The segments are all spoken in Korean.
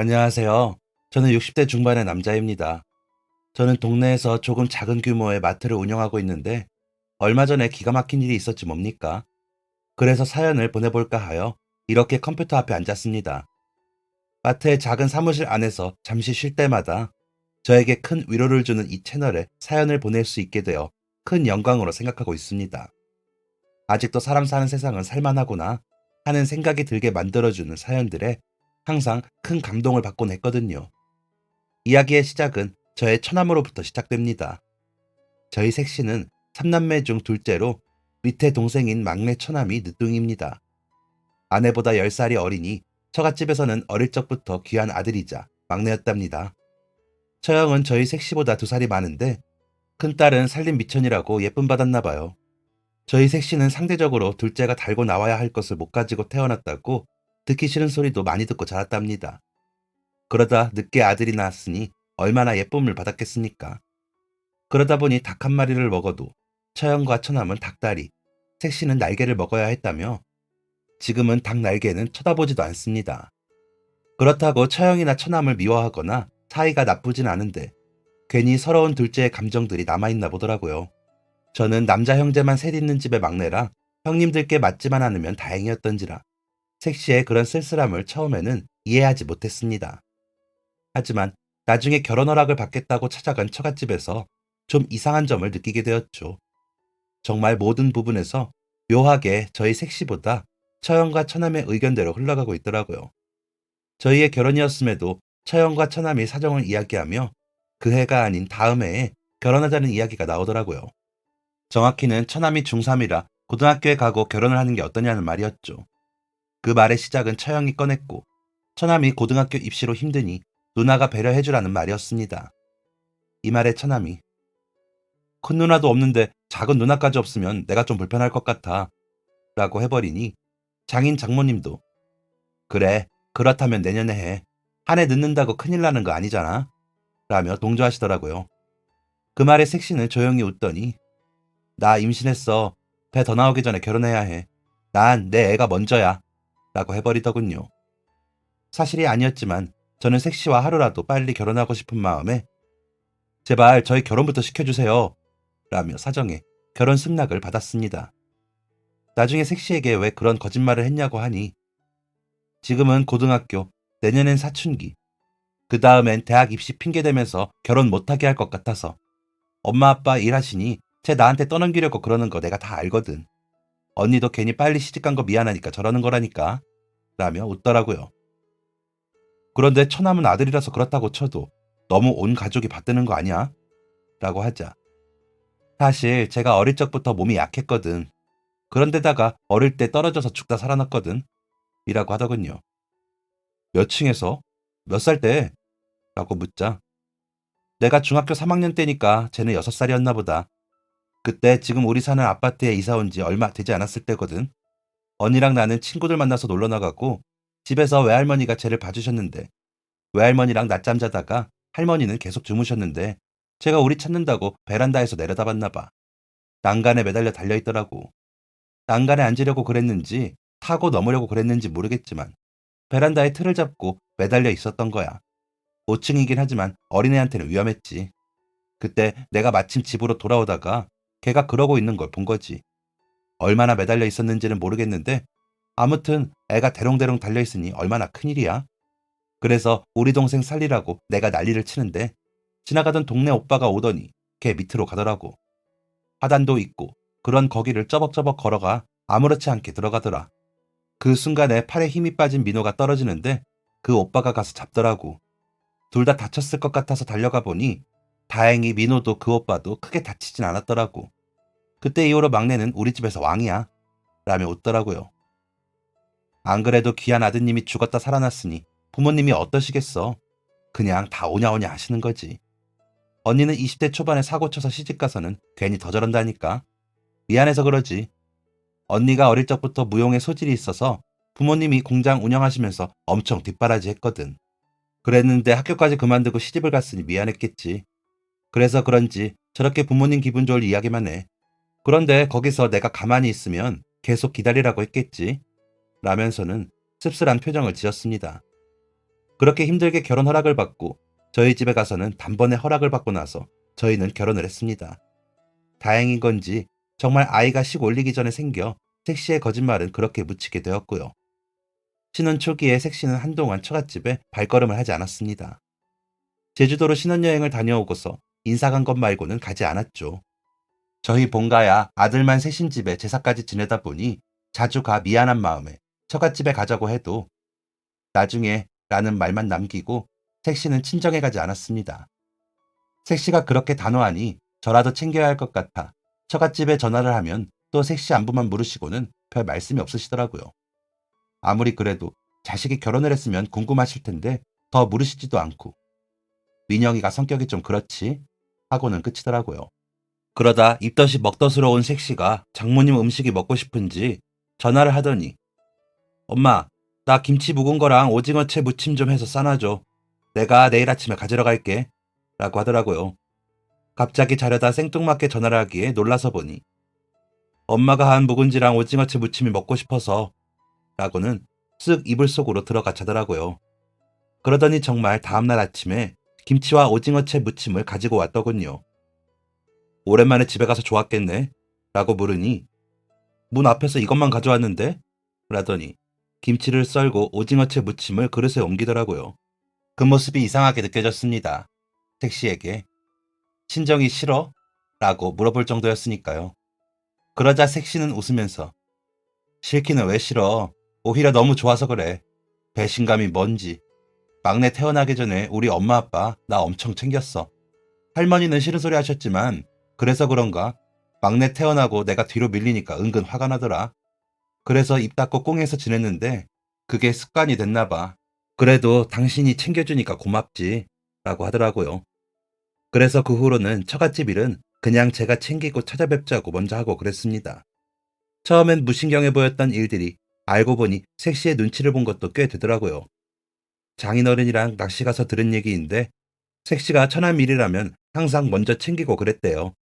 안녕하세요. 저는 60대 중반의 남자입니다. 저는 동네에서 조금 작은 규모의 마트를 운영하고 있는데 얼마 전에 기가 막힌 일이 있었지 뭡니까? 그래서 사연을 보내볼까 하여 이렇게 컴퓨터 앞에 앉았습니다. 마트의 작은 사무실 안에서 잠시 쉴 때마다 저에게 큰 위로를 주는 이 채널에 사연을 보낼 수 있게 되어 큰 영광으로 생각하고 있습니다. 아직도 사람 사는 세상은 살만하구나 하는 생각이 들게 만들어주는 사연들에 항상 큰 감동을 받곤 했거든요. 이야기의 시작은 저의 처남으로부터 시작됩니다. 저희 색씨는 3남매 중 둘째로 밑에 동생인 막내 처남이 늦둥입니다. 아내보다 10살이 어리니 처갓집에서는 어릴 적부터 귀한 아들이자 막내였답니다. 처형은 저희 색씨보다 2살이 많은데 큰딸은 살림 미천이라고 예쁨 받았나 봐요. 저희 색씨는 상대적으로 둘째가 달고 나와야 할 것을 못 가지고 태어났다고 듣기 싫은 소리도 많이 듣고 자랐답니다. 그러다 늦게 아들이 낳았으니 얼마나 예쁨을 받았겠습니까? 그러다 보니 닭 한 마리를 먹어도 처형과 처남은 닭다리, 색시는 날개를 먹어야 했다며 지금은 닭 날개는 쳐다보지도 않습니다. 그렇다고 처형이나 처남을 미워하거나 사이가 나쁘진 않은데 괜히 서러운 둘째의 감정들이 남아있나 보더라고요. 저는 남자 형제만 셋 있는 집의 막내라 형님들께 맞지만 않으면 다행이었던지라 색시의 그런 쓸쓸함을 처음에는 이해하지 못했습니다. 하지만 나중에 결혼 허락을 받겠다고 찾아간 처갓집에서 좀 이상한 점을 느끼게 되었죠. 정말 모든 부분에서 묘하게 저희 색시보다 처형과 처남의 의견대로 흘러가고 있더라고요. 저희의 결혼이었음에도 처형과 처남이 사정을 이야기하며 그 해가 아닌 다음 해에 결혼하자는 이야기가 나오더라고요. 정확히는 처남이 중3이라 고등학교에 가고 결혼을 하는 게 어떠냐는 말이었죠. 그 말의 시작은 처형이 꺼냈고 처남이 고등학교 입시로 힘드니 누나가 배려해주라는 말이었습니다. 이 말에 처남이 큰 누나도 없는데 작은 누나까지 없으면 내가 좀 불편할 것 같아 라고 해버리니 장인 장모님도 그래 그렇다면 내년에 해. 한 해 늦는다고 큰일 나는 거 아니잖아 라며 동조하시더라고요. 그 말에 색시는 조용히 웃더니 나 임신했어. 배 더 나오기 전에 결혼해야 해. 난 내 애가 먼저야 라고 해버리더군요. 사실이 아니었지만 저는 색시와 하루라도 빨리 결혼하고 싶은 마음에 제발 저희 결혼부터 시켜주세요 라며 사정해 결혼 승낙을 받았습니다. 나중에 색시에게 왜 그런 거짓말을 했냐고 하니 지금은 고등학교, 내년엔 사춘기, 그 다음엔 대학 입시 핑계대면서 결혼 못하게 할 것 같아서 엄마 아빠 일하시니 쟤 나한테 떠넘기려고 그러는 거 내가 다 알거든. 언니도 괜히 빨리 시집간 거 미안하니까 저러는 거라니까 라며 웃더라고요. 그런데 처남은 아들이라서 그렇다고 쳐도 너무 온 가족이 받드는 거 아니야? 라고 하자 사실 제가 어릴 적부터 몸이 약했거든. 그런데다가 어릴 때 떨어져서 죽다 살아났거든. 이라고 하더군요. 몇 층에서? 몇 살 때? 라고 묻자 내가 중학교 3학년 때니까 쟤는 6살이었나 보다. 그때 지금 우리 사는 아파트에 이사 온 지 얼마 되지 않았을 때거든. 언니랑 나는 친구들 만나서 놀러 나가고 집에서 외할머니가 쟤를 봐주셨는데 외할머니랑 낮잠 자다가 할머니는 계속 주무셨는데 제가 우리 찾는다고 베란다에서 내려다봤나 봐. 난간에 매달려 달려있더라고. 난간에 앉으려고 그랬는지 타고 넘으려고 그랬는지 모르겠지만 베란다에 틀을 잡고 매달려 있었던 거야. 5층이긴 하지만 어린애한테는 위험했지. 그때 내가 마침 집으로 돌아오다가 걔가 그러고 있는 걸 본 거지. 얼마나 매달려 있었는지는 모르겠는데 아무튼 애가 대롱대롱 달려있으니 얼마나 큰일이야. 그래서 우리 동생 살리라고 내가 난리를 치는데 지나가던 동네 오빠가 오더니 걔 밑으로 가더라고. 화단도 있고 그런 거기를 쩌벅쩌벅 걸어가 아무렇지 않게 들어가더라. 그 순간에 팔에 힘이 빠진 민호가 떨어지는데 그 오빠가 가서 잡더라고. 둘 다 다쳤을 것 같아서 달려가 보니 다행히 민호도 그 오빠도 크게 다치진 않았더라고. 그때 이후로 막내는 우리 집에서 왕이야 라며 웃더라고요. 안 그래도 귀한 아드님이 죽었다 살아났으니 부모님이 어떠시겠어. 그냥 다 오냐오냐 하시는 거지. 언니는 20대 초반에 사고 쳐서 시집가서는 괜히 더 저런다니까. 미안해서 그러지. 언니가 어릴 적부터 무용에 소질이 있어서 부모님이 공장 운영하시면서 엄청 뒷바라지 했거든. 그랬는데 학교까지 그만두고 시집을 갔으니 미안했겠지. 그래서 그런지 저렇게 부모님 기분 좋을 이야기만 해. 그런데 거기서 내가 가만히 있으면 계속 기다리라고 했겠지. 라면서는 씁쓸한 표정을 지었습니다. 그렇게 힘들게 결혼 허락을 받고 저희 집에 가서는 단번에 허락을 받고 나서 저희는 결혼을 했습니다. 다행인 건지 정말 아이가 식 올리기 전에 생겨 색시의 거짓말은 그렇게 묻히게 되었고요. 신혼 초기에 색시는 한동안 처갓집에 발걸음을 하지 않았습니다. 제주도로 신혼여행을 다녀오고서 인사 간 것 말고는 가지 않았죠. 저희 본가야 아들만 셋인 집에 제사까지 지내다 보니 자주 가 미안한 마음에 처갓집에 가자고 해도 나중에 라는 말만 남기고 색시는 친정에 가지 않았습니다. 색시가 그렇게 단호하니 저라도 챙겨야 할 것 같아 처갓집에 전화를 하면 또 색시 안부만 물으시고는 별 말씀이 없으시더라고요. 아무리 그래도 자식이 결혼을 했으면 궁금하실 텐데 더 물으시지도 않고 민영이가 성격이 좀 그렇지 하고는 끝이더라고요. 그러다 입덧이 먹덧으로 온 색시가 장모님 음식이 먹고 싶은지 전화를 하더니 엄마, 나 김치 묵은 거랑 오징어채 무침 좀 해서 싸놔줘. 내가 내일 아침에 가지러 갈게. 라고 하더라고요. 갑자기 자려다 생뚱맞게 전화를 하기에 놀라서 보니 엄마가 한 묵은지랑 오징어채 무침이 먹고 싶어서 라고는 쓱 이불 속으로 들어가 자더라고요. 그러더니 정말 다음날 아침에 김치와 오징어채 무침을 가지고 왔더군요. 오랜만에 집에 가서 좋았겠네? 라고 물으니 문 앞에서 이것만 가져왔는데? 라더니 김치를 썰고 오징어채 무침을 그릇에 옮기더라고요. 그 모습이 이상하게 느껴졌습니다. 색시에게 친정이 싫어? 라고 물어볼 정도였으니까요. 그러자 색시는 웃으면서 싫기는 왜 싫어? 오히려 너무 좋아서 그래. 배신감이 뭔지. 막내 태어나기 전에 우리 엄마 아빠 나 엄청 챙겼어. 할머니는 싫은 소리 하셨지만 그래서 그런가 막내 태어나고 내가 뒤로 밀리니까 은근 화가 나더라. 그래서 입 닫고 꽁해서 지냈는데 그게 습관이 됐나 봐. 그래도 당신이 챙겨주니까 고맙지. 라고 하더라고요. 그래서 그 후로는 처갓집 일은 그냥 제가 챙기고 찾아뵙자고 먼저 하고 그랬습니다. 처음엔 무신경해 보였던 일들이 알고 보니 색시의 눈치를 본 것도 꽤 되더라고요. 장인어른이랑 낚시 가서 들은 얘기인데 색시가 처남 일이라면 항상 먼저 챙기고 그랬대요.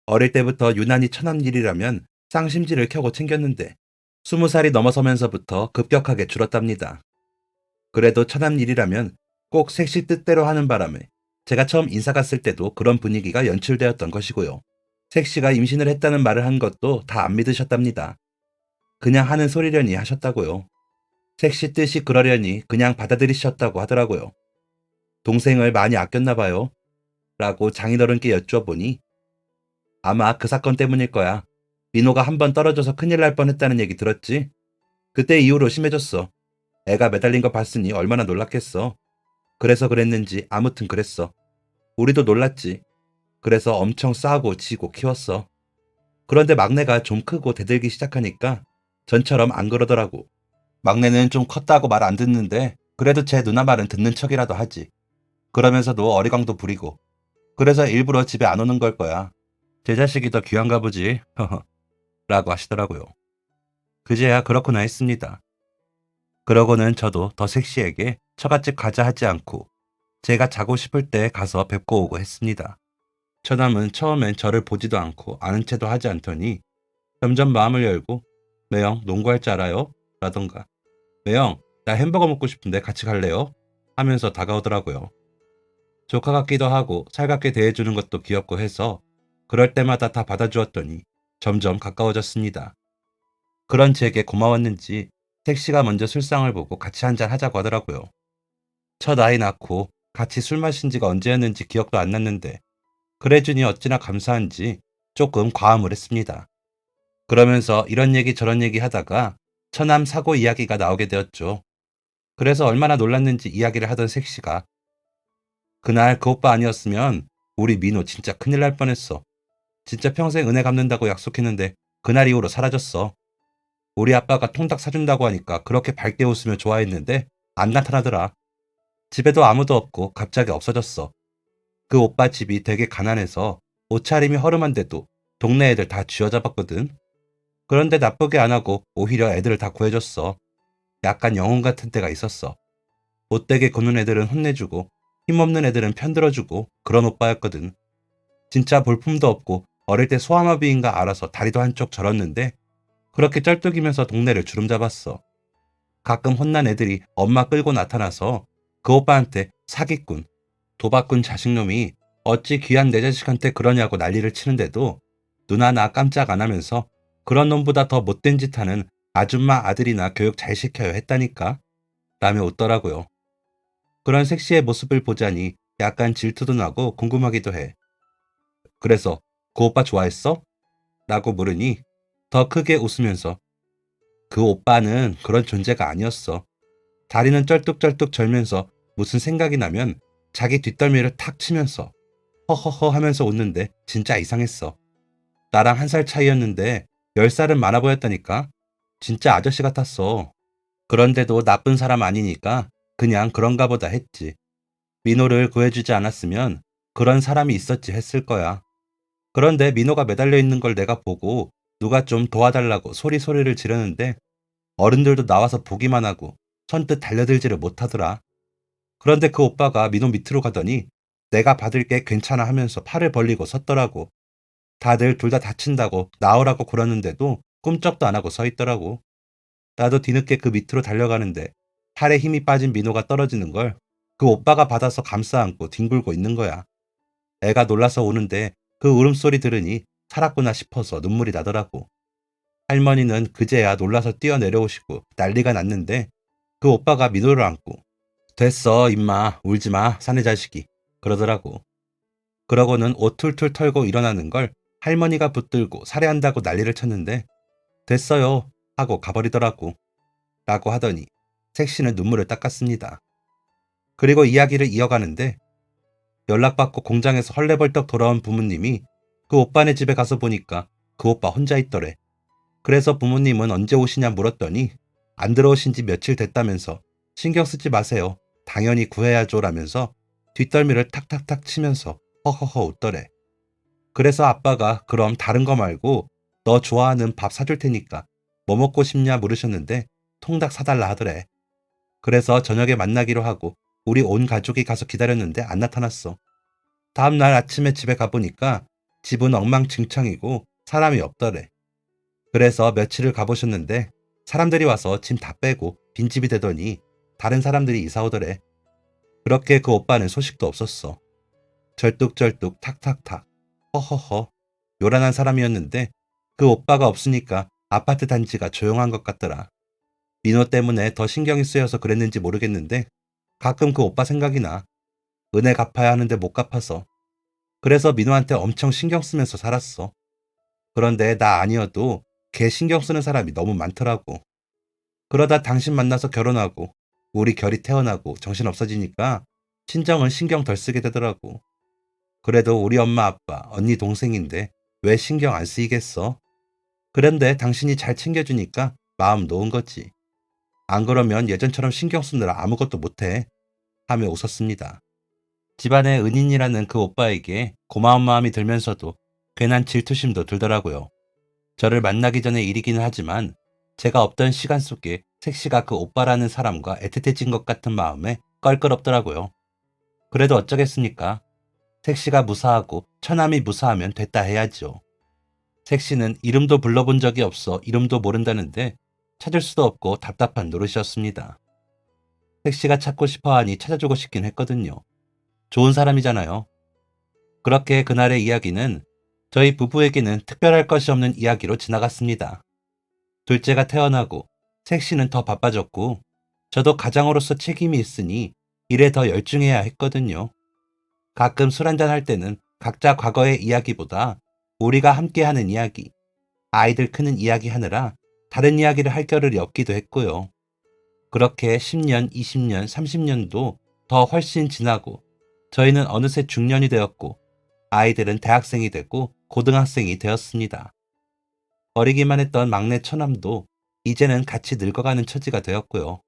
어릴 때부터 유난히 처남 일이라면 쌍심지를 켜고 챙겼는데 20살이 넘어서면서부터 급격하게 줄었답니다. 그래도 처남 일이라면 꼭 색시 뜻대로 하는 바람에 제가 처음 인사 갔을 때도 그런 분위기가 연출되었던 것이고요. 색시가 임신을 했다는 말을 한 것도 다 안 믿으셨답니다. 그냥 하는 소리려니 하셨다고요. 색시 뜻이 그러려니 그냥 받아들이셨다고 하더라고요. 동생을 많이 아꼈나 봐요. 라고 장인어른께 여쭈어보니 아마 그 사건 때문일 거야. 민호가 한 번 떨어져서 큰일 날 뻔했다는 얘기 들었지? 그때 이후로 심해졌어. 애가 매달린 거 봤으니 얼마나 놀랐겠어. 그래서 그랬는지 아무튼 그랬어. 우리도 놀랐지. 그래서 엄청 싸고 지고 키웠어. 그런데 막내가 좀 크고 대들기 시작하니까 전처럼 안 그러더라고. 막내는 좀 컸다고 말 안 듣는데 그래도 제 누나 말은 듣는 척이라도 하지. 그러면서도 어리광도 부리고. 그래서 일부러 집에 안 오는 걸 거야. 제 자식이 더 귀한가 보지. 라고 하시더라고요. 그제야 그렇구나 했습니다. 그러고는 저도 더 색시에게 처갓집 가자 하지 않고 제가 자고 싶을 때 가서 뵙고 오고 했습니다. 처남은 처음엔 저를 보지도 않고 아는 체도 하지 않더니 점점 마음을 열고 매형 농구할 줄 알아요? 라던가 매형 나 햄버거 먹고 싶은데 같이 갈래요? 하면서 다가오더라고요. 조카 같기도 하고 살갑게 대해주는 것도 귀엽고 해서 그럴 때마다 다 받아주었더니 점점 가까워졌습니다. 그런 제게 고마웠는지 색시가 먼저 술상을 보고 같이 한잔 하자고 하더라고요. 첫 아이 낳고 같이 술 마신 지가 언제였는지 기억도 안 났는데 그래주니 어찌나 감사한지 조금 과음을 했습니다. 그러면서 이런 얘기 저런 얘기 하다가 처남 사고 이야기가 나오게 되었죠. 그래서 얼마나 놀랐는지 이야기를 하던 색시가 그날 그 오빠 아니었으면 우리 민호 진짜 큰일 날 뻔했어. 진짜 평생 은혜 갚는다고 약속했는데 그날 이후로 사라졌어. 우리 아빠가 통닭 사준다고 하니까 그렇게 밝게 웃으며 좋아했는데 안 나타나더라. 집에도 아무도 없고 갑자기 없어졌어. 그 오빠 집이 되게 가난해서 옷차림이 허름한데도 동네 애들 다 쥐어잡았거든. 그런데 나쁘게 안 하고 오히려 애들을 다 구해줬어. 약간 영혼 같은 때가 있었어. 못되게 구는 애들은 혼내주고 힘없는 애들은 편들어주고 그런 오빠였거든. 진짜 볼품도 없고 어릴 때 소아마비인가 알아서 다리도 한쪽 절었는데 그렇게 쩔뚝이면서 동네를 주름잡았어. 가끔 혼난 애들이 엄마 끌고 나타나서 그 오빠한테 사기꾼, 도박꾼 자식놈이 어찌 귀한 내 자식한테 그러냐고 난리를 치는데도 눈 하나 깜짝 안 하면서 그런 놈보다 더 못된 짓 하는 아줌마 아들이나 교육 잘 시켜요 했다니까? 라며 웃더라고요. 그런 섹시의 모습을 보자니 약간 질투도 나고 궁금하기도 해. 그래서 그 오빠 좋아했어? 라고 물으니 더 크게 웃으면서 그 오빠는 그런 존재가 아니었어. 다리는 쩔뚝쩔뚝 절면서 무슨 생각이 나면 자기 뒷덜미를 탁 치면서 허허허 하면서 웃는데 진짜 이상했어. 나랑 1살 차이였는데 10살은 많아 보였다니까? 진짜 아저씨 같았어. 그런데도 나쁜 사람 아니니까 그냥 그런가 보다 했지. 민호를 구해주지 않았으면 그런 사람이 있었지 했을 거야. 그런데 민호가 매달려 있는 걸 내가 보고 누가 좀 도와달라고 소리소리를 지르는데 어른들도 나와서 보기만 하고 선뜻 달려들지를 못하더라. 그런데 그 오빠가 민호 밑으로 가더니 내가 받을게 괜찮아 하면서 팔을 벌리고 섰더라고. 다들 둘 다 다친다고 나오라고 그러는데도 꿈쩍도 안 하고 서 있더라고. 나도 뒤늦게 그 밑으로 달려가는데 팔에 힘이 빠진 민호가 떨어지는 걸 그 오빠가 받아서 감싸 안고 뒹굴고 있는 거야. 애가 놀라서 우는데 그 울음소리 들으니 살았구나 싶어서 눈물이 나더라고. 할머니는 그제야 놀라서 뛰어내려오시고 난리가 났는데 그 오빠가 민호를 안고 됐어 임마 울지 마 사내 자식이 그러더라고. 그러고는 옷 툴툴 털고 일어나는 걸 할머니가 붙들고 살해한다고 난리를 쳤는데 됐어요 하고 가버리더라고. 라고 하더니 색시는 눈물을 닦았습니다. 그리고 이야기를 이어가는데 연락받고 공장에서 헐레벌떡 돌아온 부모님이 그 오빠네 집에 가서 보니까 그 오빠 혼자 있더래. 그래서 부모님은 언제 오시냐 물었더니 안 들어오신 지 며칠 됐다면서 신경 쓰지 마세요. 당연히 구해야죠 라면서 뒷덜미를 탁탁탁 치면서 허허허 웃더래. 그래서 아빠가 그럼 다른 거 말고 너 좋아하는 밥 사줄 테니까 뭐 먹고 싶냐 물으셨는데 통닭 사달라 하더래. 그래서 저녁에 만나기로 하고 우리 온 가족이 가서 기다렸는데 안 나타났어. 다음날 아침에 집에 가보니까 집은 엉망진창이고 사람이 없더래. 그래서 며칠을 가보셨는데 사람들이 와서 짐 다 빼고 빈집이 되더니 다른 사람들이 이사 오더래. 그렇게 그 오빠는 소식도 없었어. 절뚝절뚝 탁탁탁 허허허 요란한 사람이었는데 그 오빠가 없으니까 아파트 단지가 조용한 것 같더라. 민호 때문에 더 신경이 쓰여서 그랬는지 모르겠는데 가끔 그 오빠 생각이 나. 은혜 갚아야 하는데 못 갚아서. 그래서 민호한테 엄청 신경 쓰면서 살았어. 그런데 나 아니어도 걔 신경 쓰는 사람이 너무 많더라고. 그러다 당신 만나서 결혼하고 우리 결이 태어나고 정신 없어지니까 친정은 신경 덜 쓰게 되더라고. 그래도 우리 엄마 아빠 언니 동생인데 왜 신경 안 쓰이겠어? 그런데 당신이 잘 챙겨주니까 마음 놓은 거지. 안 그러면 예전처럼 신경 쓰느라 아무것도 못해. 하며 웃었습니다. 집안의 은인이라는 그 오빠에게 고마운 마음이 들면서도 괜한 질투심도 들더라고요. 저를 만나기 전의 일이기는 하지만 제가 없던 시간 속에 색시가 그 오빠라는 사람과 애틋해진 것 같은 마음에 껄끄럽더라고요. 그래도 어쩌겠습니까? 색시가 무사하고 처남이 무사하면 됐다 해야죠. 색시는 이름도 불러본 적이 없어 이름도 모른다는데 찾을 수도 없고 답답한 노릇이었습니다. 색시가 찾고 싶어하니 찾아주고 싶긴 했거든요. 좋은 사람이잖아요. 그렇게 그날의 이야기는 저희 부부에게는 특별할 것이 없는 이야기로 지나갔습니다. 둘째가 태어나고 색시는 더 바빠졌고 저도 가장으로서 책임이 있으니 일에 더 열중해야 했거든요. 가끔 술 한잔 할 때는 각자 과거의 이야기보다 우리가 함께하는 이야기, 아이들 크는 이야기 하느라 다른 이야기를 할 겨를이 없기도 했고요. 그렇게 10년, 20년, 30년도 더 훨씬 지나고 저희는 어느새 중년이 되었고 아이들은 대학생이 되고 고등학생이 되었습니다. 어리기만 했던 막내 처남도 이제는 같이 늙어가는 처지가 되었고요.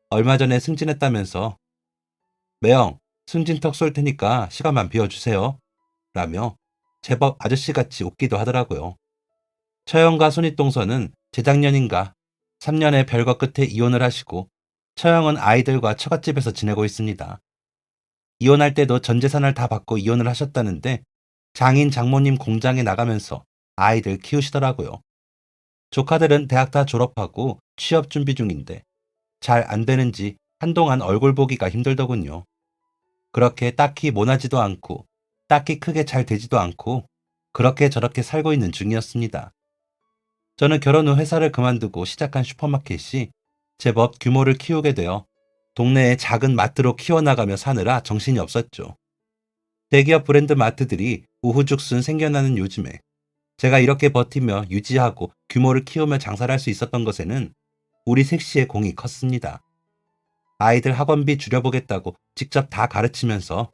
얼마 전에 승진했다면서 매형 승진턱 쏠 테니까 시간만 비워주세요 라며 제법 아저씨같이 웃기도 하더라고요. 처형과 손윗동서는 재작년인가 3년의 별거 끝에 이혼을 하시고 처형은 아이들과 처갓집에서 지내고 있습니다. 이혼할 때도 전 재산을 다 받고 이혼을 하셨다는데 장인 장모님 공장에 나가면서 아이들 키우시더라고요. 조카들은 대학 다 졸업하고 취업 준비 중인데 잘 안 되는지 한동안 얼굴 보기가 힘들더군요. 그렇게 딱히 모나지도 않고 딱히 크게 잘 되지도 않고 그렇게 저렇게 살고 있는 중이었습니다. 저는 결혼 후 회사를 그만두고 시작한 슈퍼마켓이 제법 규모를 키우게 되어 동네의 작은 마트로 키워나가며 사느라 정신이 없었죠. 대기업 브랜드 마트들이 우후죽순 생겨나는 요즘에 제가 이렇게 버티며 유지하고 규모를 키우며 장사를 할 수 있었던 것에는 우리 색시의 공이 컸습니다. 아이들 학원비 줄여보겠다고 직접 다 가르치면서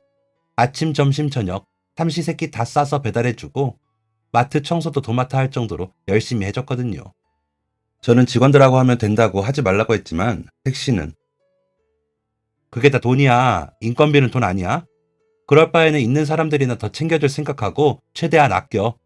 아침, 점심, 저녁 삼시세끼 다 싸서 배달해주고 마트 청소도 도맡아 할 정도로 열심히 해줬거든요. 저는 직원들하고 하면 된다고 하지 말라고 했지만 택시는 그게 다 돈이야. 인건비는 돈 아니야? 그럴 바에는 있는 사람들이나 더 챙겨줄 생각하고 최대한 아껴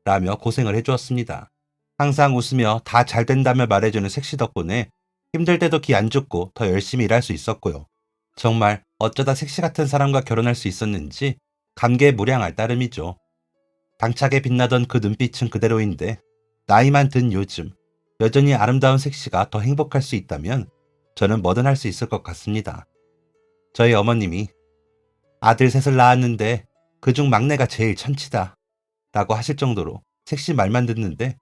라며 고생을 해주었습니다. 항상 웃으며 다 잘 된다며 말해주는 색시 덕분에 힘들 때도 기 안 죽고 더 열심히 일할 수 있었고요. 정말 어쩌다 색시 같은 사람과 결혼할 수 있었는지 감개무량할 따름이죠. 당차게 빛나던 그 눈빛은 그대로인데 나이만 든 요즘 여전히 아름다운 색시가 더 행복할 수 있다면 저는 뭐든 할 수 있을 것 같습니다. 저희 어머님이 아들 셋을 낳았는데 그중 막내가 제일 천치다 라고 하실 정도로 색시 말만 듣는데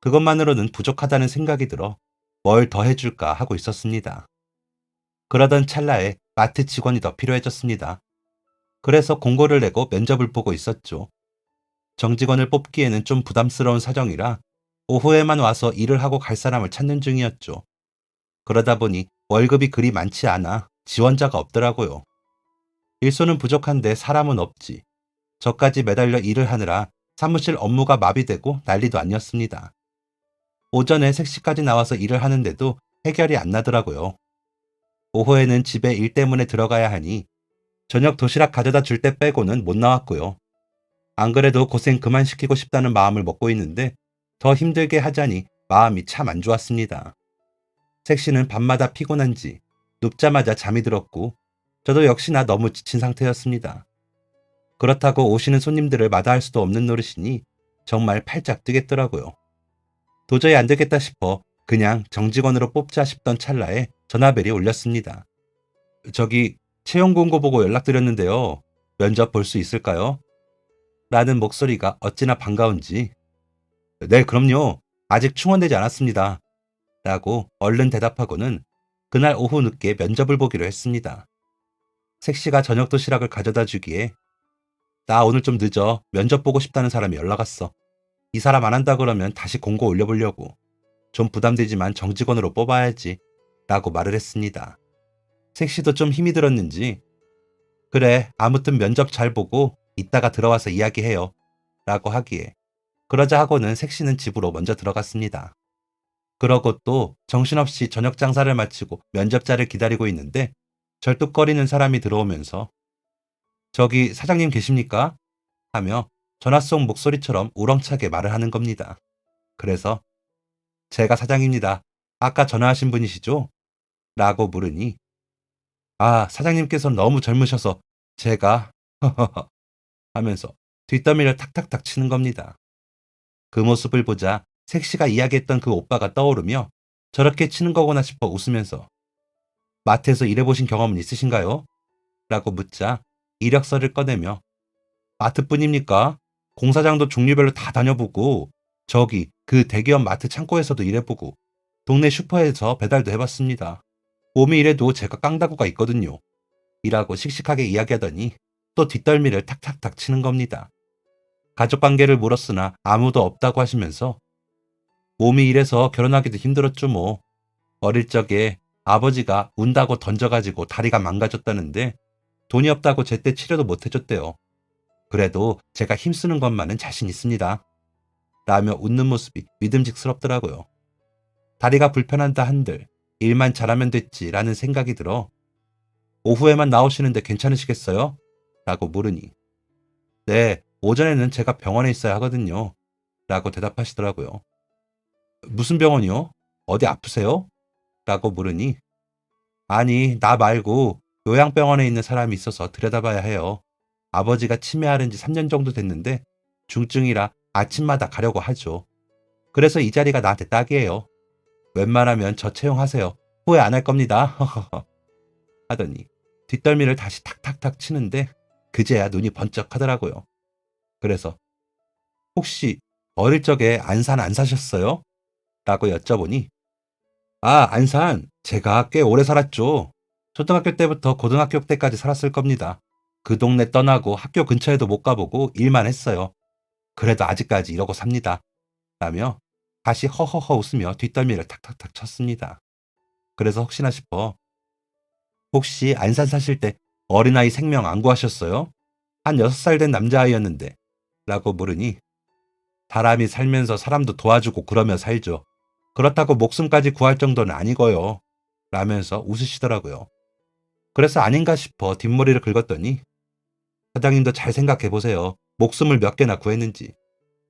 그것만으로는 부족하다는 생각이 들어 뭘 더 해줄까 하고 있었습니다. 그러던 찰나에 마트 직원이 더 필요해졌습니다. 그래서 공고를 내고 면접을 보고 있었죠. 정직원을 뽑기에는 좀 부담스러운 사정이라 오후에만 와서 일을 하고 갈 사람을 찾는 중이었죠. 그러다 보니 월급이 그리 많지 않아 지원자가 없더라고요. 일손은 부족한데 사람은 없지. 저까지 매달려 일을 하느라 사무실 업무가 마비되고 난리도 아니었습니다. 오전에 색시까지 나와서 일을 하는데도 해결이 안 나더라고요. 오후에는 집에 일 때문에 들어가야 하니 저녁 도시락 가져다 줄 때 빼고는 못 나왔고요. 안 그래도 고생 그만 시키고 싶다는 마음을 먹고 있는데 더 힘들게 하자니 마음이 참 안 좋았습니다. 색시는 밤마다 피곤한지 눕자마자 잠이 들었고 저도 역시나 너무 지친 상태였습니다. 그렇다고 오시는 손님들을 마다할 수도 없는 노릇이니 정말 팔짝 뛰겠더라고요. 도저히 안 되겠다 싶어 그냥 정직원으로 뽑자 싶던 찰나에 전화벨이 울렸습니다. 저기 채용 공고 보고 연락드렸는데요. 면접 볼 수 있을까요? 라는 목소리가 어찌나 반가운지 네, 그럼요. 아직 충원되지 않았습니다. 라고 얼른 대답하고는 그날 오후 늦게 면접을 보기로 했습니다. 색시가 저녁 도시락을 가져다 주기에 나 오늘 좀 늦어. 면접 보고 싶다는 사람이 연락 왔어. 이 사람 안 한다 그러면 다시 공고 올려보려고. 좀 부담되지만 정직원으로 뽑아야지. 라고 말을 했습니다. 색시도 좀 힘이 들었는지 그래, 아무튼 면접 잘 보고 이따가 들어와서 이야기해요. 라고 하기에 그러자 하고는 색시는 집으로 먼저 들어갔습니다. 그러고 또 정신없이 저녁 장사를 마치고 면접자를 기다리고 있는데 절뚝거리는 사람이 들어오면서 저기 사장님 계십니까? 하며 전화 속 목소리처럼 우렁차게 말을 하는 겁니다. 그래서 제가 사장입니다. 아까 전화하신 분이시죠? 라고 물으니 아, 사장님께서 너무 젊으셔서 제가 하면서 뒷더미를 탁탁탁 치는 겁니다. 그 모습을 보자 색시가 이야기했던 그 오빠가 떠오르며 저렇게 치는 거구나 싶어 웃으면서 마트에서 일해보신 경험은 있으신가요? 라고 묻자 이력서를 꺼내며 마트뿐입니까? 공사장도 종류별로 다 다녀보고 저기 그 대기업 마트 창고에서도 일해보고 동네 슈퍼에서 배달도 해봤습니다. 몸이 이래도 제가 깡다구가 있거든요. 이라고 씩씩하게 이야기하더니 또 뒷덜미를 탁탁탁 치는 겁니다. 가족관계를 물었으나 아무도 없다고 하시면서 몸이 이래서 결혼하기도 힘들었죠 뭐. 어릴 적에 아버지가 운다고 던져가지고 다리가 망가졌다는데 돈이 없다고 제때 치료도 못 해줬대요. 그래도 제가 힘쓰는 것만은 자신 있습니다. 라며 웃는 모습이 믿음직스럽더라고요. 다리가 불편한다 한들 일만 잘하면 됐지라는 생각이 들어 오후에만 나오시는데 괜찮으시겠어요? 라고 물으니 네, 오전에는 제가 병원에 있어야 하거든요. 라고 대답하시더라고요. 무슨 병원이요? 어디 아프세요? 라고 물으니 아니, 나 말고 요양병원에 있는 사람이 있어서 들여다봐야 해요. 아버지가 치매 앓은 지 3년 정도 됐는데 중증이라 아침마다 가려고 하죠. 그래서 이 자리가 나한테 딱이에요. 웬만하면 저 채용하세요. 후회 안 할 겁니다. 하더니 뒷덜미를 다시 탁탁탁 치는데 그제야 눈이 번쩍 하더라고요. 그래서 혹시 어릴 적에 안산 안 사셨어요? 라고 여쭤보니 안산 제가 꽤 오래 살았죠. 초등학교 때부터 고등학교 때까지 살았을 겁니다. 그 동네 떠나고 학교 근처에도 못 가보고 일만 했어요. 그래도 아직까지 이러고 삽니다. 라며 다시 허허허 웃으며 뒷덜미를 탁탁탁 쳤습니다. 그래서 혹시나 싶어 혹시 안산 사실 때 어린아이 생명 안 구하셨어요? 한 6살 된 남자아이였는데 라고 물으니 사람이 살면서 사람도 도와주고 그러며 살죠. 그렇다고 목숨까지 구할 정도는 아니고요. 라면서 웃으시더라고요. 그래서 아닌가 싶어 뒷머리를 긁었더니 사장님도 잘 생각해 보세요. 목숨을 몇 개나 구했는지.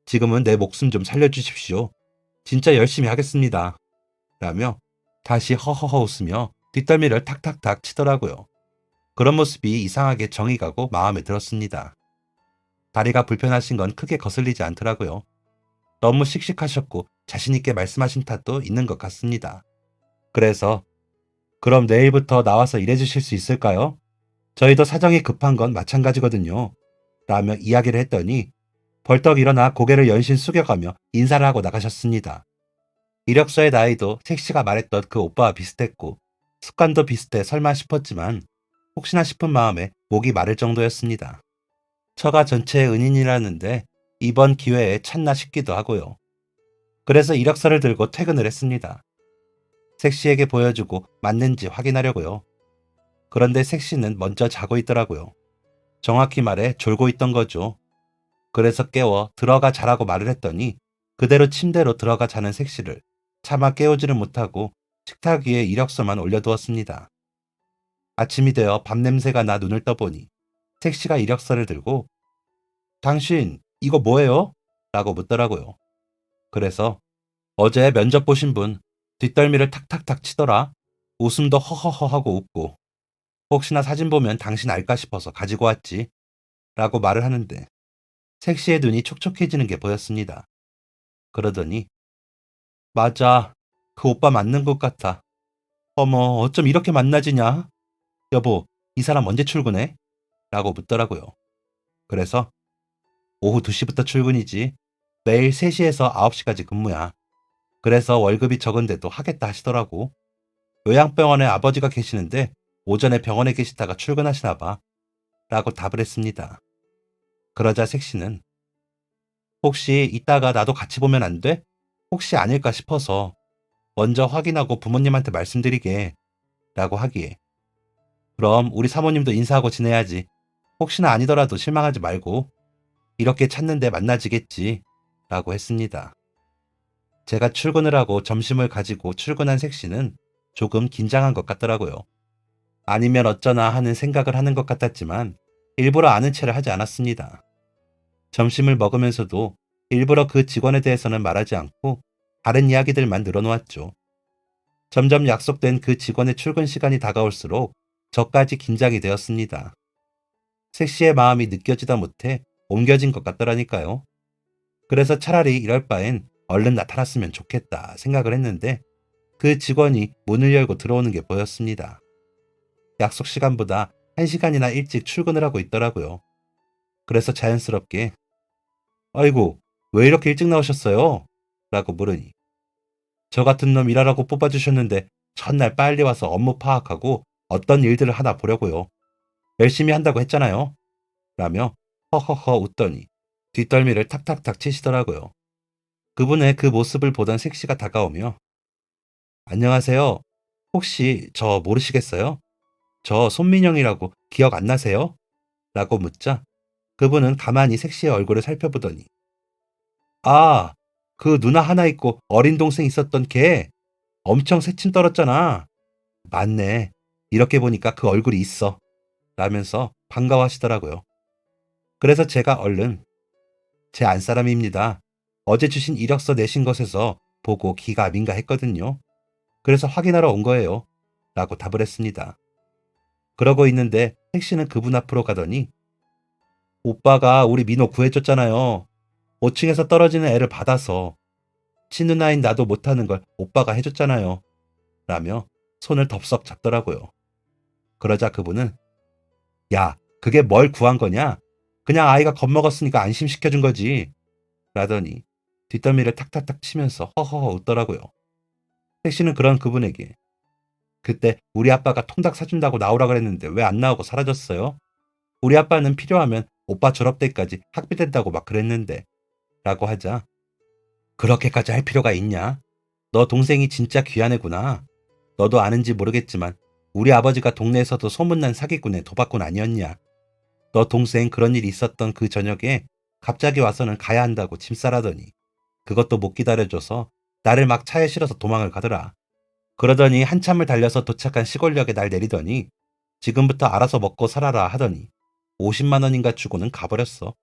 지금은 내 목숨 좀 살려주십시오. 진짜 열심히 하겠습니다. 라며 다시 허허허 웃으며 뒷덜미를 탁탁탁 치더라고요. 그런 모습이 이상하게 정이 가고 마음에 들었습니다. 다리가 불편하신 건 크게 거슬리지 않더라고요. 너무 씩씩하셨고 자신있게 말씀하신 탓도 있는 것 같습니다. 그래서 그럼 내일부터 나와서 일해주실 수 있을까요? 저희도 사정이 급한 건 마찬가지거든요. 라며 이야기를 했더니 벌떡 일어나 고개를 연신 숙여가며 인사를 하고 나가셨습니다. 이력서의 나이도 색시가 말했던 그 오빠와 비슷했고 습관도 비슷해 설마 싶었지만 혹시나 싶은 마음에 목이 마를 정도였습니다. 처가 전체의 은인이라는데 이번 기회에 찼나 싶기도 하고요. 그래서 이력서를 들고 퇴근을 했습니다. 색시에게 보여주고 맞는지 확인하려고요. 그런데 색시는 먼저 자고 있더라고요. 정확히 말해 졸고 있던 거죠. 그래서 깨워 들어가 자라고 말을 했더니 그대로 침대로 들어가 자는 색시를 차마 깨우지를 못하고 식탁 위에 이력서만 올려두었습니다. 아침이 되어 밥냄새가 나 눈을 떠보니 색시가 이력서를 들고 당신 이거 뭐예요? 라고 묻더라고요. 그래서 어제 면접 보신 분 뒷덜미를 탁탁탁 치더라. 웃음도 허허허 하고 웃고 혹시나 사진 보면 당신 알까 싶어서 가지고 왔지. 라고 말을 하는데 색시의 눈이 촉촉해지는 게 보였습니다. 그러더니 맞아. 그 오빠 맞는 것 같아. 어머 어쩜 이렇게 만나지냐? 여보 이 사람 언제 출근해? 라고 묻더라고요. 그래서 오후 2시부터 출근이지. 매일 3시에서 9시까지 근무야. 그래서 월급이 적은데도 하겠다 하시더라고. 요양병원에 아버지가 계시는데 오전에 병원에 계시다가 출근하시나 봐. 라고 답을 했습니다. 그러자 색시는 혹시 이따가 나도 같이 보면 안 돼? 혹시 아닐까 싶어서 먼저 확인하고 부모님한테 말씀드리게 라고 하기에 그럼 우리 사모님도 인사하고 지내야지. 혹시나 아니더라도 실망하지 말고 이렇게 찾는데 만나지겠지 라고 했습니다. 제가 출근을 하고 점심을 가지고 출근한 색시는 조금 긴장한 것 같더라고요. 아니면 어쩌나 하는 생각을 하는 것 같았지만 일부러 아는 체를 하지 않았습니다. 점심을 먹으면서도 일부러 그 직원에 대해서는 말하지 않고 다른 이야기들만 늘어놓았죠. 점점 약속된 그 직원의 출근 시간이 다가올수록 저까지 긴장이 되었습니다. 색시의 마음이 느껴지다 못해 옮겨진 것 같더라니까요. 그래서 차라리 이럴 바엔 얼른 나타났으면 좋겠다 생각을 했는데 그 직원이 문을 열고 들어오는 게 보였습니다. 약속 시간보다 1시간이나 일찍 출근을 하고 있더라고요. 그래서 자연스럽게 아이고 왜 이렇게 일찍 나오셨어요? 라고 물으니 저 같은 놈 일하라고 뽑아주셨는데 첫날 빨리 와서 업무 파악하고 어떤 일들을 하나 보려고요. 열심히 한다고 했잖아요. 라며 허허허 웃더니 뒷덜미를 탁탁탁 치시더라고요. 그분의 그 모습을 보던 색시가 다가오며 안녕하세요. 혹시 저 모르시겠어요? 저 손민영이라고 기억 안 나세요? 라고 묻자 그분은 가만히 색시의 얼굴을 살펴보더니 아, 그 누나 하나 있고 어린 동생 있었던 걔 엄청 새침 떨었잖아. 맞네. 이렇게 보니까 그 얼굴이 있어. 라면서 반가워하시더라고요. 그래서 제가 얼른 제 안사람입니다. 어제 주신 이력서 내신 것에서 보고 기가 민가했거든요. 그래서 확인하러 온 거예요. 라고 답을 했습니다. 그러고 있는데 택시는 그분 앞으로 가더니 오빠가 우리 민호 구해줬잖아요. 5층에서 떨어지는 애를 받아서 친누나인 나도 못하는 걸 오빠가 해줬잖아요. 라며 손을 덥석 잡더라고요. 그러자 그분은 야, 그게 뭘 구한 거냐? 그냥 아이가 겁먹었으니까 안심시켜준 거지. 라더니 뒷덜미를 탁탁탁 치면서 허허허 웃더라고요. 택시는 그런 그분에게 그때 우리 아빠가 통닭 사준다고 나오라 그랬는데 왜 안 나오고 사라졌어요? 우리 아빠는 필요하면 오빠 졸업 때까지 학비 댄다고 막 그랬는데 라고 하자 그렇게까지 할 필요가 있냐? 너 동생이 진짜 귀한 애구나. 너도 아는지 모르겠지만 우리 아버지가 동네에서도 소문난 사기꾼의 도박꾼 아니었냐? 너 동생 그런 일이 있었던 그 저녁에 갑자기 와서는 가야 한다고 짐 싸라더니 그것도 못 기다려줘서 나를 막 차에 실어서 도망을 가더라. 그러더니 한참을 달려서 도착한 시골역에 날 내리더니 지금부터 알아서 먹고 살아라 하더니 50만 원인가 주고는 가버렸어.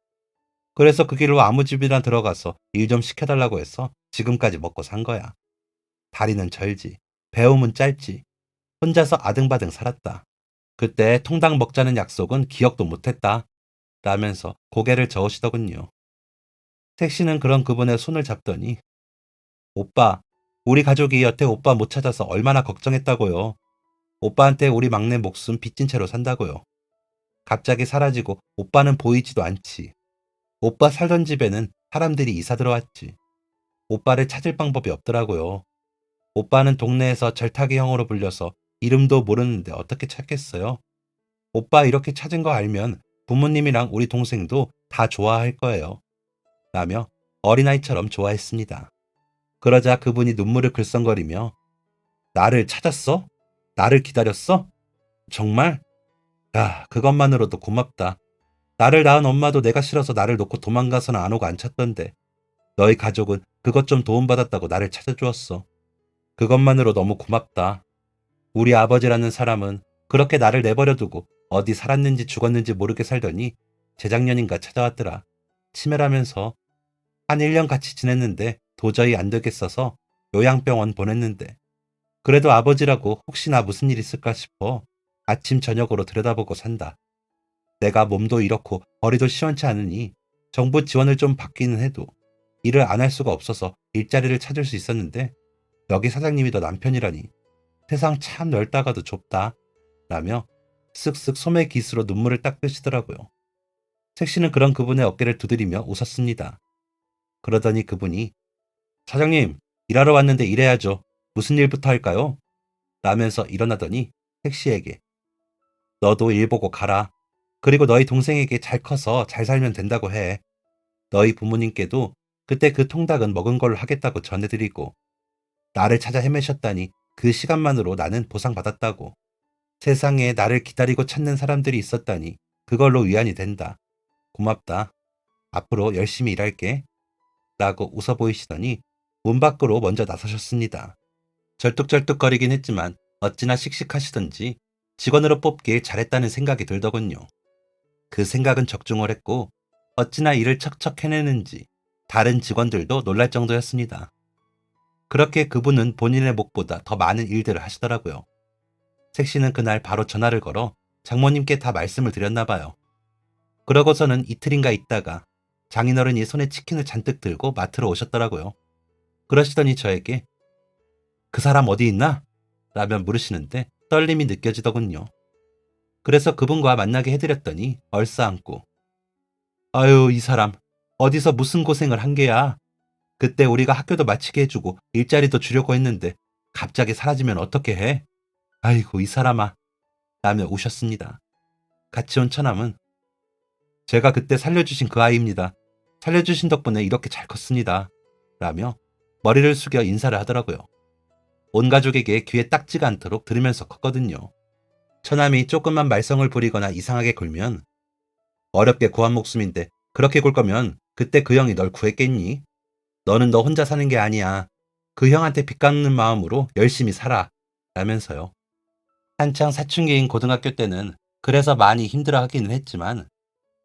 그래서 그 길로 아무 집이나 들어가서 일 좀 시켜달라고 해서 지금까지 먹고 산 거야. 다리는 절지, 배움은 짧지. 혼자서 아등바등 살았다. 그때 통닭 먹자는 약속은 기억도 못했다. 라면서 고개를 저으시더군요. 택시는 그런 그분의 손을 잡더니 오빠, 우리 가족이 여태 오빠 못 찾아서 얼마나 걱정했다고요. 오빠한테 우리 막내 목숨 빚진 채로 산다고요. 갑자기 사라지고 오빠는 보이지도 않지. 오빠 살던 집에는 사람들이 이사 들어왔지. 오빠를 찾을 방법이 없더라고요. 오빠는 동네에서 절타기 형으로 불려서 이름도 모르는데 어떻게 찾겠어요? 오빠 이렇게 찾은 거 알면 부모님이랑 우리 동생도 다 좋아할 거예요. 라며 어린아이처럼 좋아했습니다. 그러자 그분이 눈물을 글썽거리며 나를 찾았어? 나를 기다렸어? 정말? 야, 그것만으로도 고맙다. 나를 낳은 엄마도 내가 싫어서 나를 놓고 도망가서는 안 오고 안 찾던데 너희 가족은 그것 좀 도움받았다고 나를 찾아주었어. 그것만으로 너무 고맙다. 우리 아버지라는 사람은 그렇게 나를 내버려두고 어디 살았는지 죽었는지 모르게 살더니 재작년인가 찾아왔더라. 치매라면서 한 1년 같이 지냈는데 도저히 안 되겠어서 요양병원 보냈는데 그래도 아버지라고 혹시나 무슨 일 있을까 싶어 아침 저녁으로 들여다보고 산다. 내가 몸도 이렇고 머리도 시원치 않으니 정부 지원을 좀 받기는 해도 일을 안 할 수가 없어서 일자리를 찾을 수 있었는데 여기 사장님이 너 남편이라니 세상 참 넓다가도 좁다 라며 쓱쓱 소매 깃으로 눈물을 닦으시더라고요. 택시는 그런 그분의 어깨를 두드리며 웃었습니다. 그러더니 그분이 사장님 일하러 왔는데 일해야죠. 무슨 일부터 할까요? 라면서 일어나더니 택시에게 너도 일 보고 가라. 그리고 너희 동생에게 잘 커서 잘 살면 된다고 해. 너희 부모님께도 그때 그 통닭은 먹은 걸로 하겠다고 전해드리고 나를 찾아 헤매셨다니 그 시간만으로 나는 보상받았다고. 세상에 나를 기다리고 찾는 사람들이 있었다니 그걸로 위안이 된다. 고맙다. 앞으로 열심히 일할게. 라고 웃어 보이시더니 문 밖으로 먼저 나서셨습니다. 절뚝절뚝거리긴 했지만 어찌나 씩씩하시던지 직원으로 뽑길 잘했다는 생각이 들더군요. 그 생각은 적중을 했고 어찌나 일을 척척 해내는지 다른 직원들도 놀랄 정도였습니다. 그렇게 그분은 본인의 몫보다 더 많은 일들을 하시더라고요. 택시는 그날 바로 전화를 걸어 장모님께 다 말씀을 드렸나 봐요. 그러고서는 이틀인가 있다가 장인어른이 손에 치킨을 잔뜩 들고 마트로 오셨더라고요. 그러시더니 저에게 그 사람 어디 있나? 라며 물으시는데 떨림이 느껴지더군요. 그래서 그분과 만나게 해드렸더니 얼싸안고 아유 이 사람 어디서 무슨 고생을 한 게야. 그때 우리가 학교도 마치게 해주고 일자리도 주려고 했는데 갑자기 사라지면 어떻게 해? 아이고 이 사람아 라며 우셨습니다. 같이 온 처남은 제가 그때 살려주신 그 아이입니다. 살려주신 덕분에 이렇게 잘 컸습니다. 라며 머리를 숙여 인사를 하더라고요. 온 가족에게 귀에 딱지가 않도록 들으면서 컸거든요. 처남이 조금만 말썽을 부리거나 이상하게 굴면 어렵게 구한 목숨인데 그렇게 굴 거면 그때 그 형이 널 구했겠니? 너는 너 혼자 사는 게 아니야. 그 형한테 빚 갚는 마음으로 열심히 살아. 라면서요. 한창 사춘기인 고등학교 때는 그래서 많이 힘들어 하기는 했지만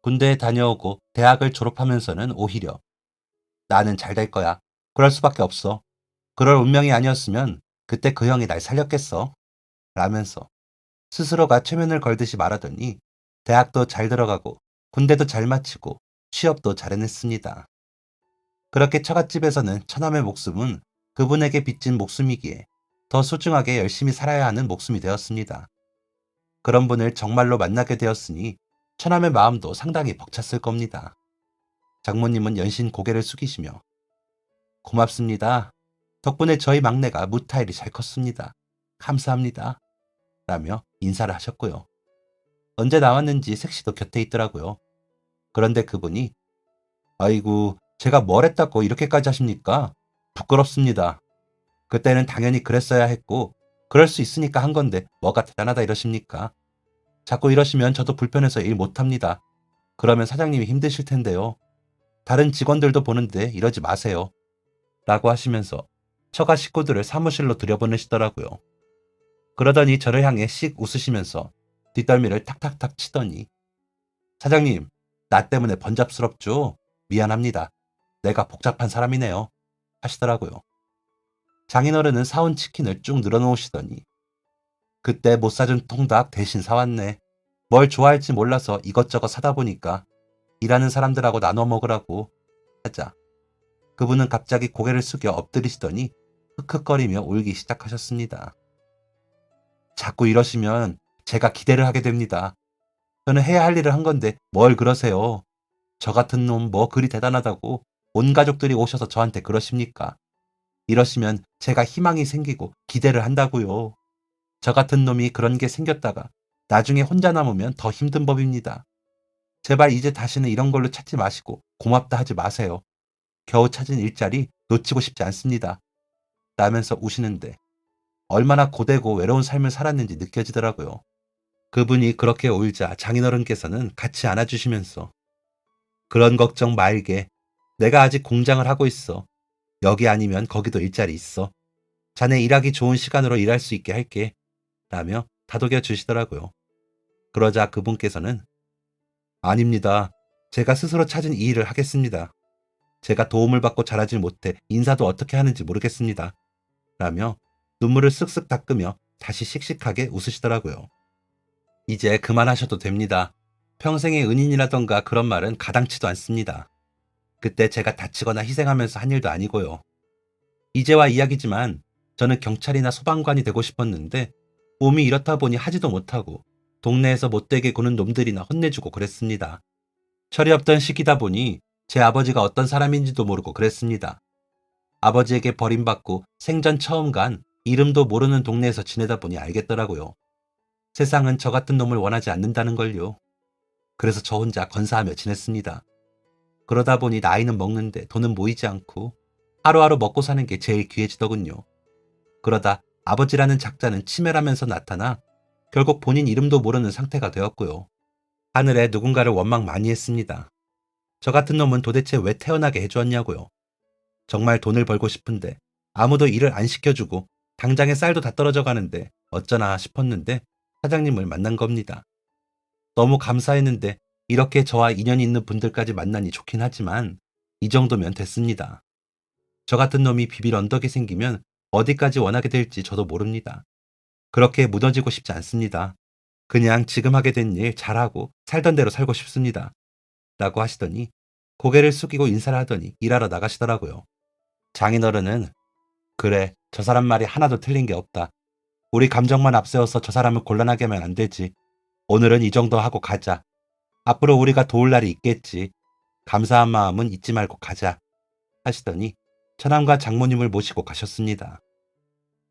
군대에 다녀오고 대학을 졸업하면서는 오히려 나는 잘 될 거야. 그럴 수밖에 없어. 그럴 운명이 아니었으면 그때 그 형이 날 살렸겠어. 라면서 스스로가 최면을 걸듯이 말하더니 대학도 잘 들어가고 군대도 잘 마치고 취업도 잘 해냈습니다. 그렇게 처갓집에서는 처남의 목숨은 그분에게 빚진 목숨이기에 더 소중하게 열심히 살아야 하는 목숨이 되었습니다. 그런 분을 정말로 만나게 되었으니 처남의 마음도 상당히 벅찼을 겁니다. 장모님은 연신 고개를 숙이시며 고맙습니다. 덕분에 저희 막내가 무타일이 잘 컸습니다. 감사합니다. 라며 인사를 하셨고요. 언제 나왔는지 색시도 곁에 있더라고요. 그런데 그분이 아이고 제가 뭘 했다고 이렇게까지 하십니까? 부끄럽습니다. 그때는 당연히 그랬어야 했고 그럴 수 있으니까 한 건데 뭐가 대단하다 이러십니까? 자꾸 이러시면 저도 불편해서 일 못합니다. 그러면 사장님이 힘드실 텐데요. 다른 직원들도 보는데 이러지 마세요. 라고 하시면서 처가 식구들을 사무실로 들여보내시더라고요. 그러더니 저를 향해 씩 웃으시면서 뒷덜미를 탁탁탁 치더니 사장님, 나 때문에 번잡스럽죠? 미안합니다. 내가 복잡한 사람이네요. 하시더라고요. 장인어른은 사온 치킨을 쭉 늘어놓으시더니 그때 못 사준 통닭 대신 사왔네. 뭘 좋아할지 몰라서 이것저것 사다 보니까 일하는 사람들하고 나눠 먹으라고 하자. 그분은 갑자기 고개를 숙여 엎드리시더니 흑흑거리며 울기 시작하셨습니다. 자꾸 이러시면 제가 기대를 하게 됩니다. 저는 해야 할 일을 한 건데 뭘 그러세요. 저 같은 놈 뭐 그리 대단하다고 온 가족들이 오셔서 저한테 그러십니까? 이러시면 제가 희망이 생기고 기대를 한다고요. 저 같은 놈이 그런 게 생겼다가 나중에 혼자 남으면 더 힘든 법입니다. 제발 이제 다시는 이런 걸로 찾지 마시고 고맙다 하지 마세요. 겨우 찾은 일자리 놓치고 싶지 않습니다. 라면서 우시는데 얼마나 고되고 외로운 삶을 살았는지 느껴지더라고요. 그분이 그렇게 울자 장인어른께서는 같이 안아주시면서 그런 걱정 말게. 내가 아직 공장을 하고 있어. 여기 아니면 거기도 일자리 있어. 자네 일하기 좋은 시간으로 일할 수 있게 할게. 라며 다독여 주시더라고요. 그러자 그분께서는 아닙니다. 제가 스스로 찾은 이 일을 하겠습니다. 제가 도움을 받고 잘하지 못해 인사도 어떻게 하는지 모르겠습니다. 라며 눈물을 쓱쓱 닦으며 다시 씩씩하게 웃으시더라고요. 이제 그만하셔도 됩니다. 평생의 은인이라던가 그런 말은 가당치도 않습니다. 그때 제가 다치거나 희생하면서 한 일도 아니고요. 이제와 이야기지만 저는 경찰이나 소방관이 되고 싶었는데 몸이 이렇다 보니 하지도 못하고 동네에서 못되게 구는 놈들이나 혼내주고 그랬습니다. 철이 없던 시기다 보니 제 아버지가 어떤 사람인지도 모르고 그랬습니다. 아버지에게 버림받고 생전 처음 간 이름도 모르는 동네에서 지내다 보니 알겠더라고요. 세상은 저 같은 놈을 원하지 않는다는 걸요. 그래서 저 혼자 건사하며 지냈습니다. 그러다 보니 나이는 먹는데 돈은 모이지 않고 하루하루 먹고 사는 게 제일 귀해지더군요. 그러다 아버지라는 작자는 치매라면서 나타나 결국 본인 이름도 모르는 상태가 되었고요. 하늘에 누군가를 원망 많이 했습니다. 저 같은 놈은 도대체 왜 태어나게 해주었냐고요. 정말 돈을 벌고 싶은데 아무도 일을 안 시켜주고 당장에 쌀도 다 떨어져 가는데 어쩌나 싶었는데 사장님을 만난 겁니다. 너무 감사했는데 이렇게 저와 인연이 있는 분들까지 만나니 좋긴 하지만 이 정도면 됐습니다. 저 같은 놈이 비빌 언덕이 생기면 어디까지 원하게 될지 저도 모릅니다. 그렇게 무너지고 싶지 않습니다. 그냥 지금 하게 된 일 잘하고 살던 대로 살고 싶습니다. 라고 하시더니 고개를 숙이고 인사를 하더니 일하러 나가시더라고요. 장인어른은 그래, 저 사람 말이 하나도 틀린 게 없다. 우리 감정만 앞세워서 저 사람을 곤란하게 하면 안 되지. 오늘은 이 정도 하고 가자. 앞으로 우리가 도울 날이 있겠지. 감사한 마음은 잊지 말고 가자. 하시더니 처남과 장모님을 모시고 가셨습니다.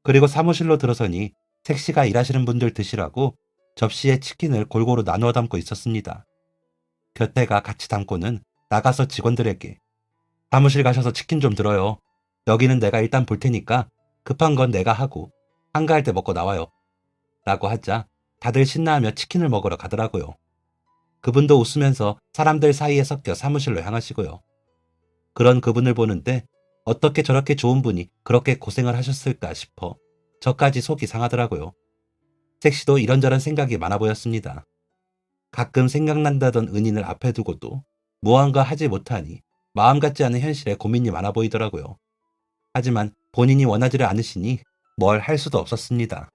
그리고 사무실로 들어서니 색시가 일하시는 분들 드시라고 접시에 치킨을 골고루 나누어 담고 있었습니다. 곁에가 같이 담고는 나가서 직원들에게 사무실 가셔서 치킨 좀 들어요. 여기는 내가 일단 볼 테니까 급한 건 내가 하고 한가할 때 먹고 나와요. 라고 하자 다들 신나하며 치킨을 먹으러 가더라고요. 그분도 웃으면서 사람들 사이에 섞여 사무실로 향하시고요. 그런 그분을 보는데 어떻게 저렇게 좋은 분이 그렇게 고생을 하셨을까 싶어 저까지 속이 상하더라고요. 색시도 이런저런 생각이 많아 보였습니다. 가끔 생각난다던 은인을 앞에 두고도 무언가 하지 못하니 마음 같지 않은 현실에 고민이 많아 보이더라고요. 하지만 본인이 원하지를 않으시니 뭘 할 수도 없었습니다.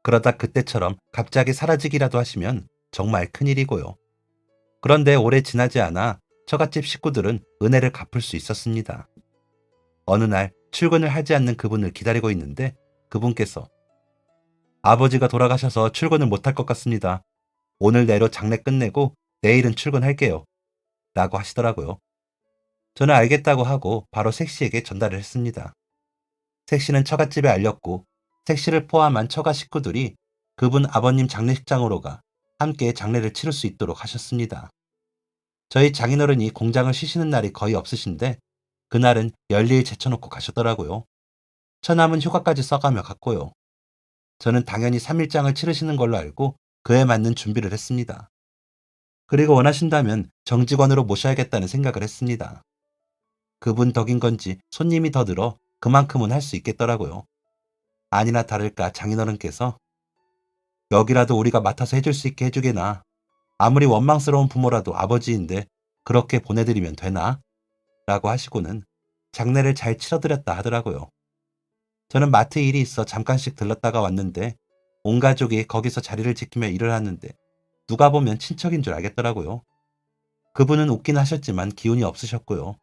그러다 그때처럼 갑자기 사라지기라도 하시면 정말 큰일이고요. 그런데 오래 지나지 않아 처갓집 식구들은 은혜를 갚을 수 있었습니다. 어느 날 출근을 하지 않는 그분을 기다리고 있는데 그분께서 아버지가 돌아가셔서 출근을 못할 것 같습니다. 오늘 내로 장례 끝내고 내일은 출근할게요. 라고 하시더라고요. 저는 알겠다고 하고 바로 색시에게 전달을 했습니다. 색시는 처갓집에 알렸고 색시를 포함한 처가 식구들이 그분 아버님 장례식장으로 가 함께 장례를 치를 수 있도록 하셨습니다. 저희 장인어른이 공장을 쉬시는 날이 거의 없으신데 그날은 열일 제쳐놓고 가셨더라고요. 처남은 휴가까지 써가며 갔고요. 저는 당연히 3일장을 치르시는 걸로 알고 그에 맞는 준비를 했습니다. 그리고 원하신다면 정직원으로 모셔야겠다는 생각을 했습니다. 그분 덕인 건지 손님이 더 늘어 그만큼은 할 수 있겠더라고요. 아니나 다를까 장인어른께서 여기라도 우리가 맡아서 해줄 수 있게 해주게나. 아무리 원망스러운 부모라도 아버지인데 그렇게 보내드리면 되나? 라고 하시고는 장례를 잘 치러드렸다 하더라고요. 저는 마트 일이 있어 잠깐씩 들렀다가 왔는데 온 가족이 거기서 자리를 지키며 일을 하는데 누가 보면 친척인 줄 알겠더라고요. 그분은 웃긴 하셨지만 기운이 없으셨고요.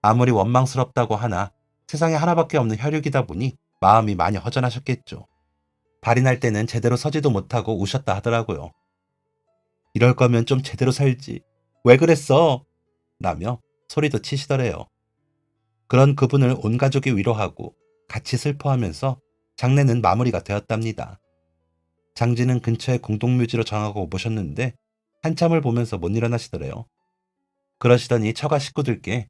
아무리 원망스럽다고 하나 세상에 하나밖에 없는 혈육이다 보니 마음이 많이 허전하셨겠죠. 발이 날 때는 제대로 서지도 못하고 우셨다 하더라고요. 이럴 거면 좀 제대로 살지. 왜 그랬어? 라며 소리도 치시더래요. 그런 그분을 온 가족이 위로하고 같이 슬퍼하면서 장례는 마무리가 되었답니다. 장지는 근처에 공동묘지로 정하고 모셨는데 한참을 보면서 못 일어나시더래요. 그러시더니 처가 식구들께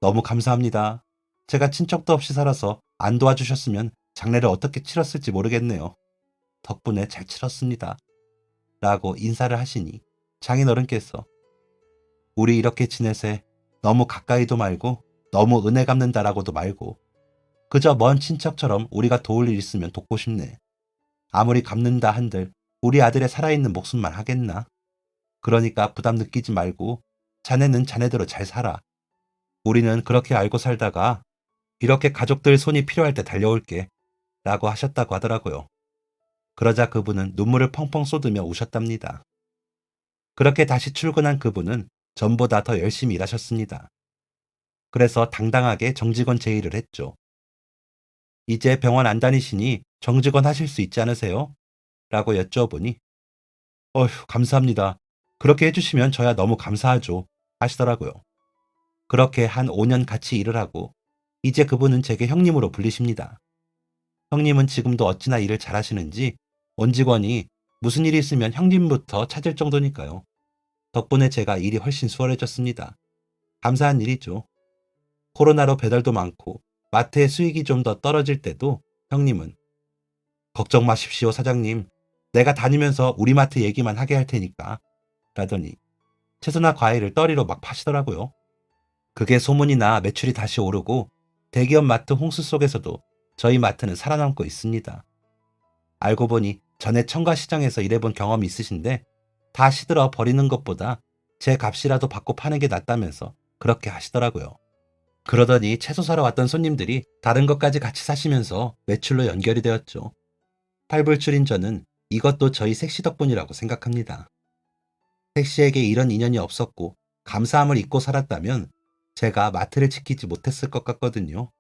너무 감사합니다. 제가 친척도 없이 살아서 안 도와주셨으면 장례를 어떻게 치렀을지 모르겠네요. 덕분에 잘 치렀습니다. 라고 인사를 하시니 장인어른께서 우리 이렇게 지내세 너무 가까이도 말고 너무 은혜 갚는다라고도 말고 그저 먼 친척처럼 우리가 도울 일 있으면 돕고 싶네. 아무리 갚는다 한들 우리 아들의 살아있는 목숨만 하겠나? 그러니까 부담 느끼지 말고 자네는 자네대로 잘 살아. 우리는 그렇게 알고 살다가 이렇게 가족들 손이 필요할 때 달려올게 라고 하셨다고 하더라고요. 그러자 그분은 눈물을 펑펑 쏟으며 우셨답니다. 그렇게 다시 출근한 그분은 전보다 더 열심히 일하셨습니다. 그래서 당당하게 정직원 제의를 했죠. 이제 병원 안 다니시니 정직원 하실 수 있지 않으세요? 라고 여쭤보니 어휴 감사합니다. 그렇게 해주시면 저야 너무 감사하죠. 하시더라고요. 그렇게 한 5년 같이 일을 하고 이제 그분은 제게 형님으로 불리십니다. 형님은 지금도 어찌나 일을 잘하시는지 온 직원이 무슨 일이 있으면 형님부터 찾을 정도니까요. 덕분에 제가 일이 훨씬 수월해졌습니다. 감사한 일이죠. 코로나로 배달도 많고 마트의 수익이 좀 더 떨어질 때도 형님은 걱정 마십시오 사장님. 내가 다니면서 우리 마트 얘기만 하게 할 테니까 라더니 채소나 과일을 떨이로 막 파시더라고요. 그게 소문이 나 매출이 다시 오르고 대기업 마트 홍수 속에서도 저희 마트는 살아남고 있습니다. 알고 보니 전에 청가시장에서 일해본 경험이 있으신데 다 시들어 버리는 것보다 제 값이라도 받고 파는 게 낫다면서 그렇게 하시더라고요. 그러더니 채소 사러 왔던 손님들이 다른 것까지 같이 사시면서 매출로 연결이 되었죠. 팔불출인 저는 이것도 저희 색시 덕분이라고 생각합니다. 색시에게 이런 인연이 없었고 감사함을 잊고 살았다면 제가 마트를 지키지 못했을 것 같거든요.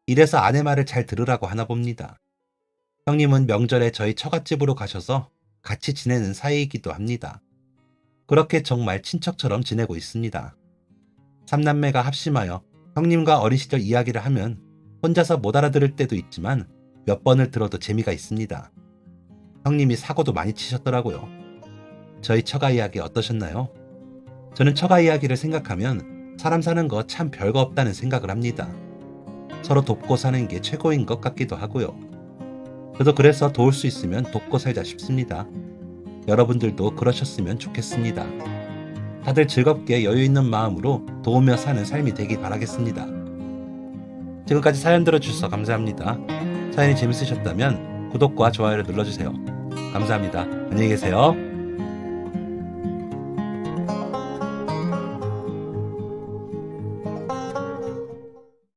이래서 아내 말을 잘 들으라고 하나 봅니다. 형님은 명절에 저희 처갓집으로 가셔서 같이 지내는 사이이기도 합니다. 그렇게 정말 친척처럼 지내고 있습니다. 삼남매가 합심하여 형님과 어린 시절 이야기를 하면 혼자서 못 알아들을 때도 있지만 몇 번을 들어도 재미가 있습니다. 형님이 사고도 많이 치셨더라고요. 저희 처가 이야기 어떠셨나요? 저는 처가 이야기를 생각하면 사람 사는 거 참 별거 없다는 생각을 합니다. 서로 돕고 사는 게 최고인 것 같기도 하고요. 저도 그래서 도울 수 있으면 돕고 살자 싶습니다. 여러분들도 그러셨으면 좋겠습니다. 다들 즐겁게 여유 있는 마음으로 도우며 사는 삶이 되길 바라겠습니다. 지금까지 사연 들어주셔서 감사합니다. 사연이 재밌으셨다면 구독과 좋아요를 눌러주세요. 감사합니다. 안녕히 계세요.